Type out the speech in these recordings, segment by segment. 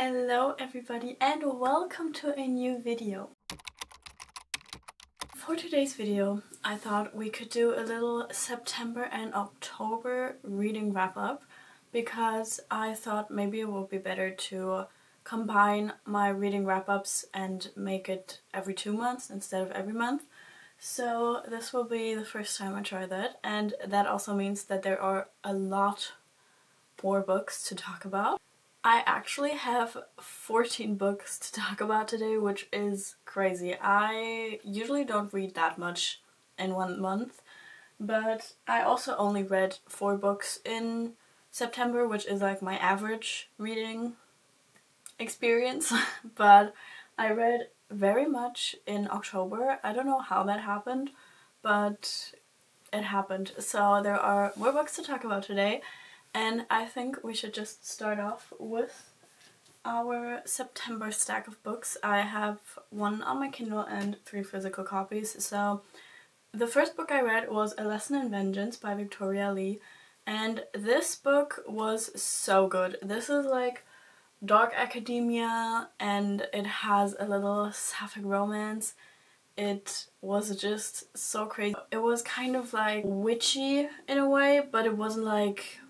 Hello everybody and welcome to a new video. For today's video I thought we could do a little September and October reading wrap up because I thought maybe it would be better to combine my reading wrap ups and make it every 2 months instead of every month. So this will be the first time I try that, and that also means that there are a lot more books to talk about. I actually have 14 books to talk about today, which is crazy. I usually don't read that much in 1 month, but I also only read 4 books in September, which is like my average reading experience. But I read very much in October. I don't know how that happened, but it happened. So there are more books to talk about today. And I think we should just start off with our September stack of books. I have 1 on my Kindle and 3 physical copies. So the first book I read was A Lesson in Vengeance by Victoria Lee, and this book was so good. This is like dark academia and it has a little sapphic romance. It was just so crazy. It was kind of like witchy in a way, but it wasn't like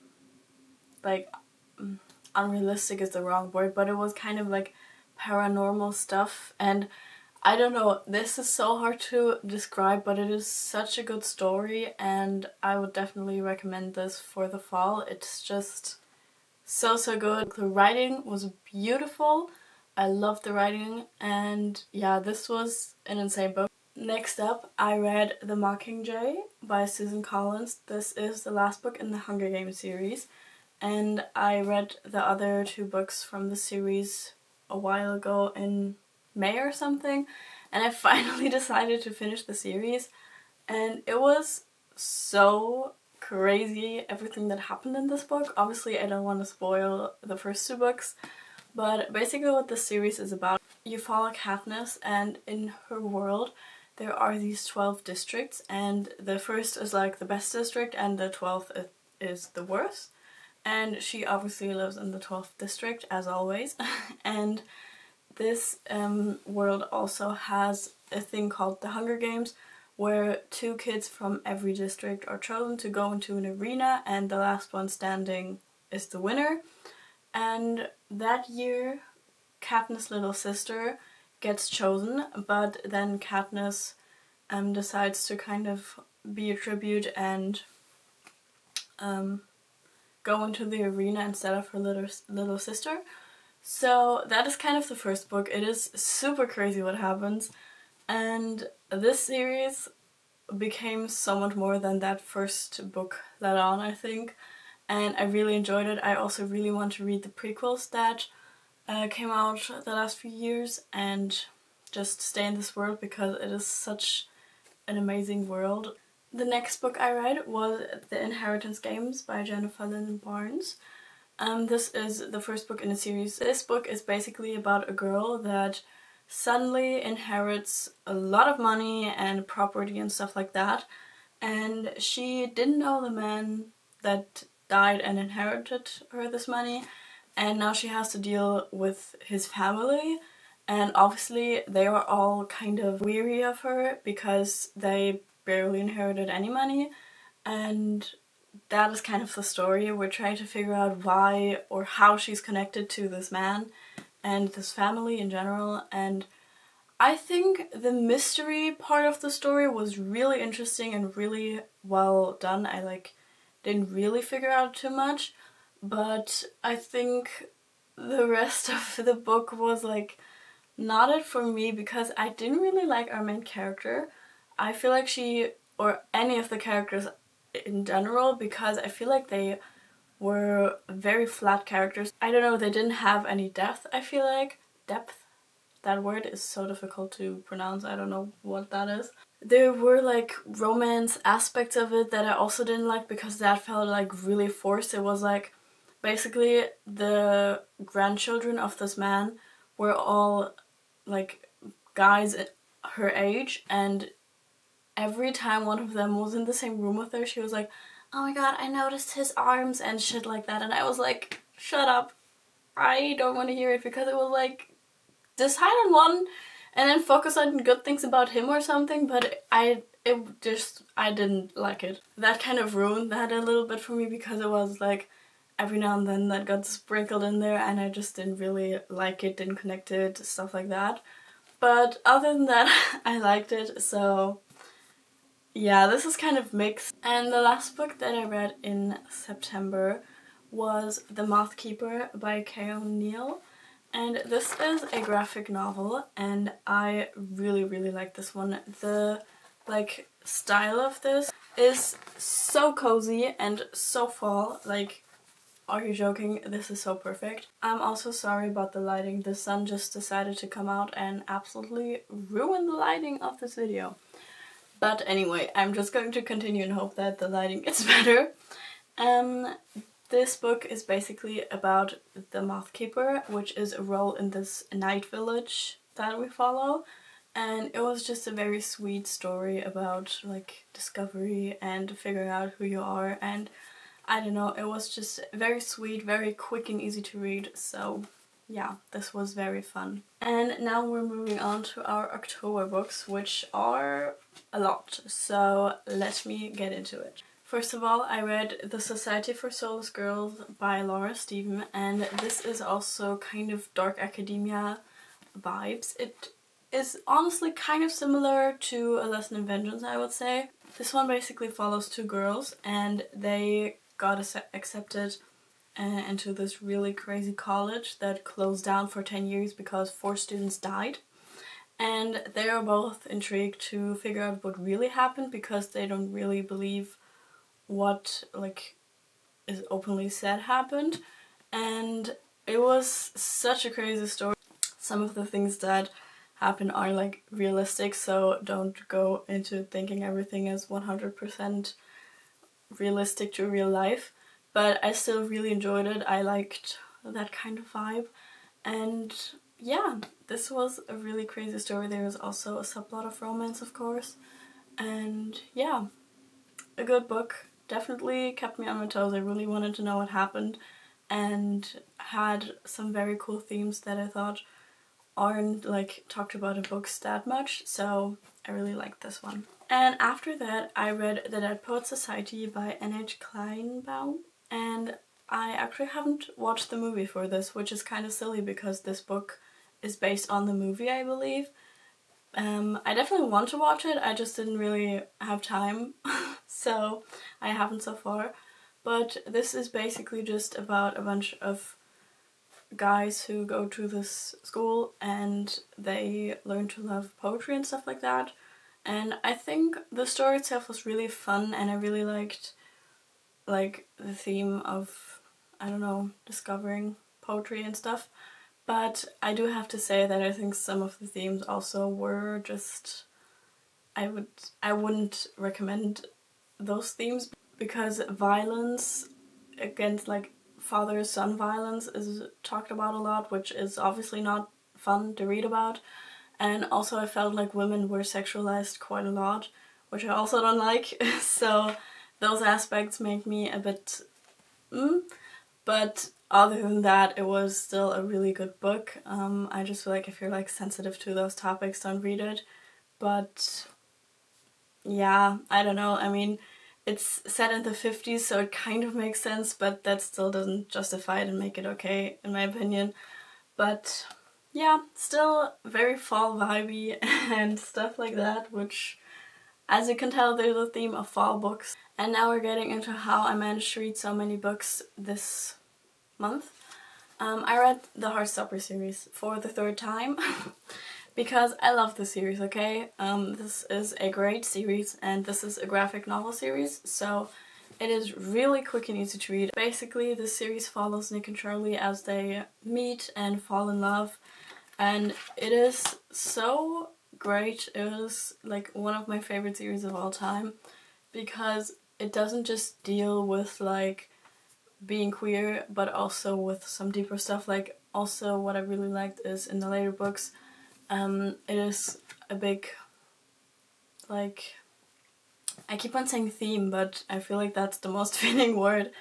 unrealistic is the wrong word, but it was kind of like paranormal stuff. And I don't know, this is so hard to describe, but it is such a good story and I would definitely recommend this for the fall. It's just so good. The writing was beautiful. I loved the writing, and yeah, this was an insane book. Next up, I read The Mockingjay by Susan Collins. This is the last book in the Hunger Games series, and I read the other 2 books from the series a while ago in May or something, and I finally decided to finish the series, and it was so crazy everything that happened in this book. Obviously I don't want to spoil the first 2 books, but basically what the series is about, you follow Katniss, and in her world there are these 12 districts, and the first is like the best district and the 12th is the worst. And she obviously lives in the 12th district, as always. And this world also has a thing called the Hunger Games, where 2 kids from every district are chosen to go into an arena, and the last one standing is the winner. And that year, Katniss' little sister gets chosen, but then Katniss decides to kind of be a tribute and go into the arena instead of her little sister. So that is kind of the first book. It is super crazy what happens, and this series became so much more than that first book let on, I think, and I really enjoyed it. I also really want to read the prequels that came out the last few years and just stay in this world because it is such an amazing world. The next book I read was The Inheritance Games by Jennifer Lynn Barnes. This is the first book in a series. This book is basically about a girl that suddenly inherits a lot of money and property and stuff like that, and she didn't know the man that died and inherited her this money, and now she has to deal with his family, and obviously they are all kind of weary of her because they barely inherited any money, and that is kind of the story. We're trying to figure out why or how she's connected to this man and this family in general, and I think the mystery part of the story was really interesting and really well done. I didn't really figure out too much, but I think the rest of the book was not it for me because I didn't really like our main character. I feel like she, or any of the characters in general, because I feel like they were very flat characters. I don't know, they didn't have any depth, I feel like. Depth? That word is so difficult to pronounce, I don't know what that is. There were romance aspects of it that I also didn't like because that felt really forced. It was basically the grandchildren of this man were all guys her age, and every time one of them was in the same room with her, she was like, oh my god, I noticed his arms and shit like that, and I was like, shut up. I don't want to hear it, because it was like, decide on one and then focus on good things about him or something, but I didn't like it. That kind of ruined that a little bit for me, because it was like every now and then that got sprinkled in there and I just didn't really like it, didn't connect it, stuff like that. But other than that, I liked it, so yeah, this is kind of mixed. And the last book that I read in September was The Moth Keeper by Carol. And this is a graphic novel, and I really, really like this one. The like style of this is so cozy and so fall. Like, are you joking? This is so perfect. I'm also sorry about the lighting. The sun just decided to come out and absolutely ruin the lighting of this video. But anyway, I'm just going to continue and hope that the lighting gets better. This book is basically about the Moth Keeper, which is a role in this night village that we follow. And it was just a very sweet story about like discovery and figuring out who you are, and I don't know, it was just very sweet, very quick and easy to read, so yeah, this was very fun. And now we're moving on to our October books, which are a lot, so let me get into it. First of all, I read The Society for Soulless Girls by Laura Stephen, and this is also kind of dark academia vibes. It is honestly kind of similar to A Lesson in Vengeance, I would say. This one basically follows two girls, and they got accepted into this really crazy college that closed down for 10 years because 4 students died. And they are both intrigued to figure out what really happened, because they don't really believe what like is openly said happened. And it was such a crazy story. Some of the things that happen are like realistic, so don't go into thinking everything is 100% realistic to real life, but I still really enjoyed it. I liked that kind of vibe, and yeah, this was a really crazy story. There is also a subplot of romance, of course, and yeah, a good book. Definitely kept me on my toes. I really wanted to know what happened, and had some very cool themes that I thought aren't like talked about in books that much, so I really liked this one. And after that, I read The Dead Poets Society by N.H. Kleinbaum, and I actually haven't watched the movie for this, which is kind of silly because this book is based on the movie, I believe. I definitely want to watch it, I just didn't really have time, so I haven't so far. But this is basically just about a bunch of guys who go to this school and they learn to love poetry and stuff like that. And I think the story itself was really fun, and I really liked like the theme of, I don't know, discovering poetry and stuff. But I do have to say that I think some of the themes also were just, I wouldn't recommend those themes, because violence against like father-son violence is talked about a lot, which is obviously not fun to read about. And also I felt like women were sexualized quite a lot, which I also don't like. So those aspects make me a bit but other than that, it was still a really good book. I just feel like if you're like sensitive to those topics, don't read it. But yeah, I don't know, I mean, it's set in the 50s, so it kind of makes sense, but that still doesn't justify it and make it okay, in my opinion. But yeah, still very fall vibey and stuff like that, which, as you can tell, there's a theme of fall books. And now we're getting into how I managed to read so many books this month. I read the Heartstopper series for the 3rd time because I love this series, okay? This is a great series, and this is a graphic novel series, so it is really quick and easy to read. Basically, this series follows Nick and Charlie as they meet and fall in love, and it is so great. It was like one of my favorite series of all time, because it doesn't just deal with like being queer, but also with some deeper stuff. Like, also what I really liked is in the later books, it is a big, like, I keep on saying theme, but I feel like that's the most fitting word.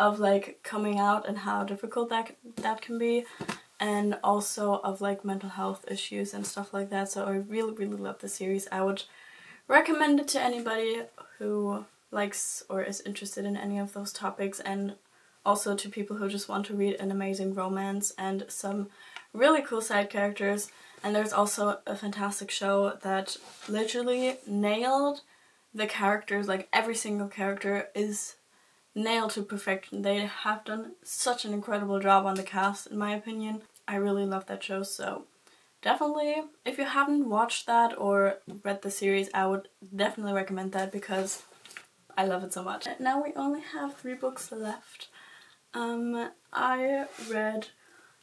of like coming out and how difficult that can be, and also of like mental health issues and stuff like that. So I really, really love the series. I would recommend it to anybody who likes or is interested in any of those topics, and also to people who just want to read an amazing romance and some really cool side characters. And there's also a fantastic show that literally nailed the characters, like every single character is nailed to perfection. They have done such an incredible job on the cast, in my opinion. I really love that show, so definitely, if you haven't watched that or read the series, I would definitely recommend that because I love it so much. Now we only have 3 books left. I read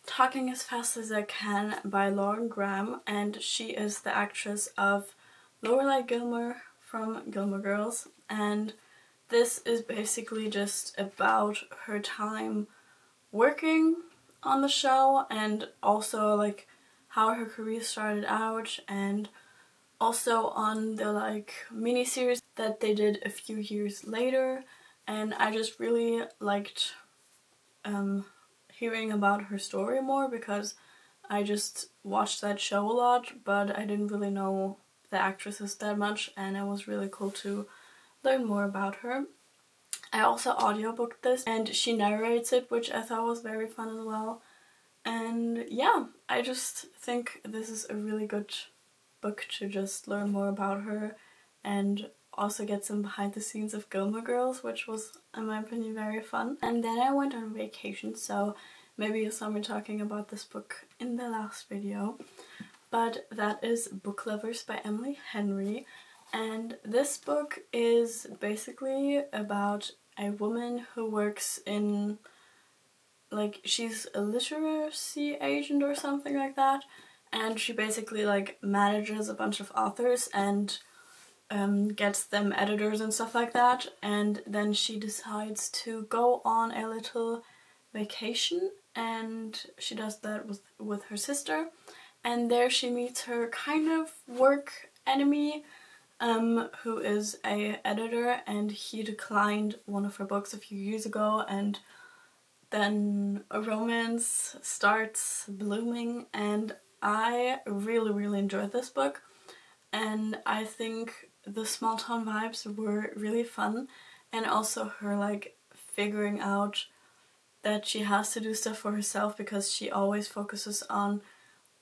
Talking as Fast as I Can by Lauren Graham, and she is the actress of Lorelai Gilmore from Gilmore Girls, and this is basically just about her time working on the show, and also like how her career started out, and also on the like mini-series that they did a few years later. And I just really liked hearing about her story more because I just watched that show a lot, but I didn't really know the actresses that much, and it was really cool to learn more about her. I also audiobooked this, and she narrates it, which I thought was very fun as well. And yeah, I just think this is a really good book to just learn more about her and also get some behind the scenes of Gilmore Girls, which was, in my opinion, very fun. And then I went on vacation, so maybe you saw me talking about this book in the last video. But that is Book Lovers by Emily Henry. And this book is basically about a woman who works in, like, she's a literacy agent or something like that, and she basically like manages a bunch of authors and gets them editors and stuff like that, and then she decides to go on a little vacation, and she does that with her sister, and there she meets her kind of work enemy, who is a editor, and he declined one of her books a few years ago, and then a romance starts blooming, and I really, really enjoyed this book. And I think the small town vibes were really fun, and also her like figuring out that she has to do stuff for herself because she always focuses on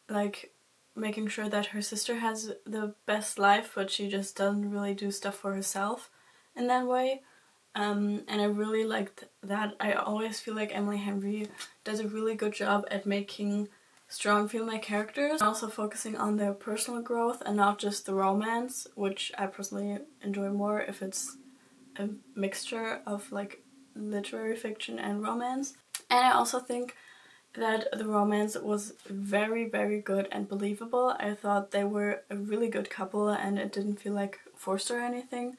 like making sure that her sister has the best life, but she just doesn't really do stuff for herself in that way. And I really liked that. I always feel like Emily Henry does a really good job at making strong female characters, also focusing on their personal growth and not just the romance, which I personally enjoy more if it's a mixture of like literary fiction and romance. And I also think that the romance was very, very good and believable. I thought they were a really good couple and it didn't feel like forced or anything.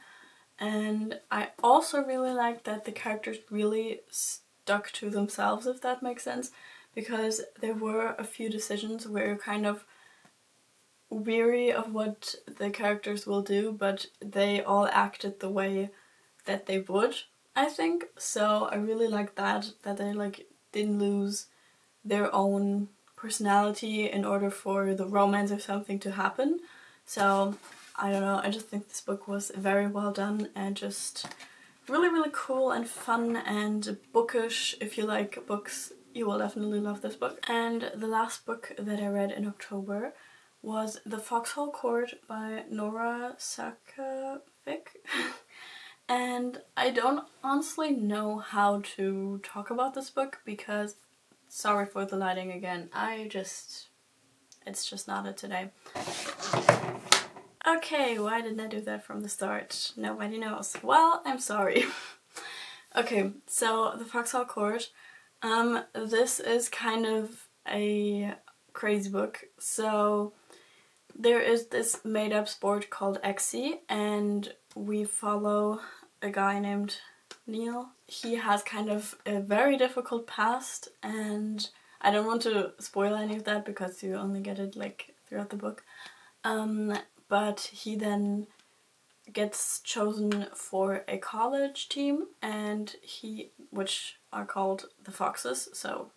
And I also really liked that the characters really stuck to themselves, if that makes sense, because there were a few decisions where you're kind of weary of what the characters will do, but they all acted the way that they would, I think. So I really liked that they like didn't lose their own personality in order for the romance or something to happen. So I don't know, I just think this book was very well done and just really, really cool and fun and bookish. If you like books, you will definitely love this book. And the last book that I read in October was The Foxhole Court by Nora Sakavic. And I don't honestly know how to talk about this book because, sorry for the lighting again, it's just not it today. Okay, why didn't I do that from the start? Nobody knows. Well, I'm sorry. Okay, so The Foxhole Court. This is kind of a crazy book. So there is this made-up sport called Xe, and we follow a guy named Neil. He has kind of a very difficult past, and I don't want to spoil any of that because you only get it like throughout the book. But he then gets chosen for a college team, and which are called the Foxes, so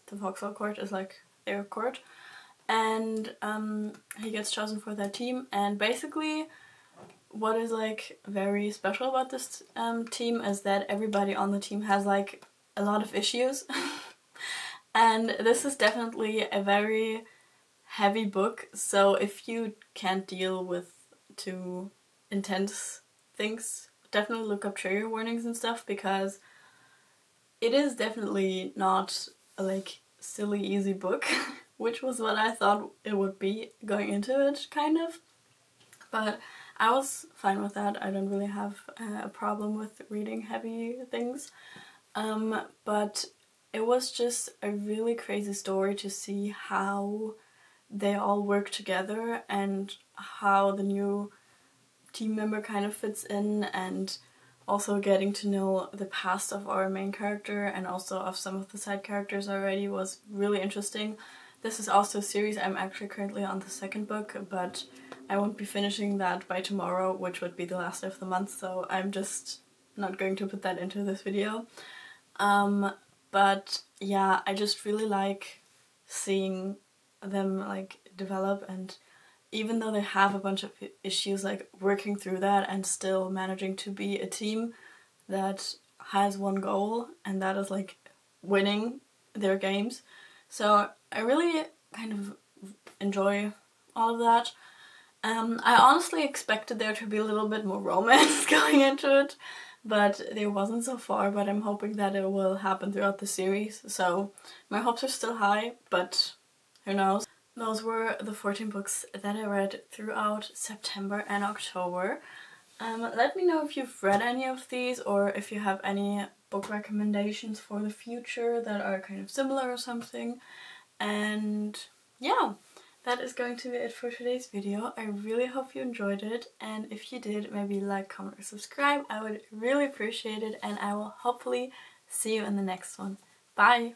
the Foxhole Court is like their court, and he gets chosen for that team. And basically what is like very special about this team is that everybody on the team has like a lot of issues. And this is definitely a very heavy book, so if you can't deal with too intense things, definitely look up trigger warnings and stuff, because it is definitely not a like silly easy book, which was what I thought it would be going into it, kind of. But I was fine with that. I don't really have a problem with reading heavy things. But it was just a really crazy story to see how they all work together and how the new team member kind of fits in, and also getting to know the past of our main character and also of some of the side characters already was really interesting. This is also a series. I'm actually currently on the second book, but I won't be finishing that by tomorrow, which would be the last of the month, so I'm just not going to put that into this video. But yeah, I just really like seeing them like develop, and even though they have a bunch of issues, like working through that and still managing to be a team that has one goal, and that is like winning their games. So I really kind of enjoy all of that. I honestly expected there to be a little bit more romance going into it, but there wasn't so far, but I'm hoping that it will happen throughout the series. So my hopes are still high, but who knows. Those were the 14 books that I read throughout September and October. Let me know if you've read any of these, or if you have any book recommendations for the future that are kind of similar or something. And yeah, that is going to be it for today's video. I really hope you enjoyed it, and if you did, maybe like, comment, or subscribe. I would really appreciate it, and I will hopefully see you in the next one. Bye!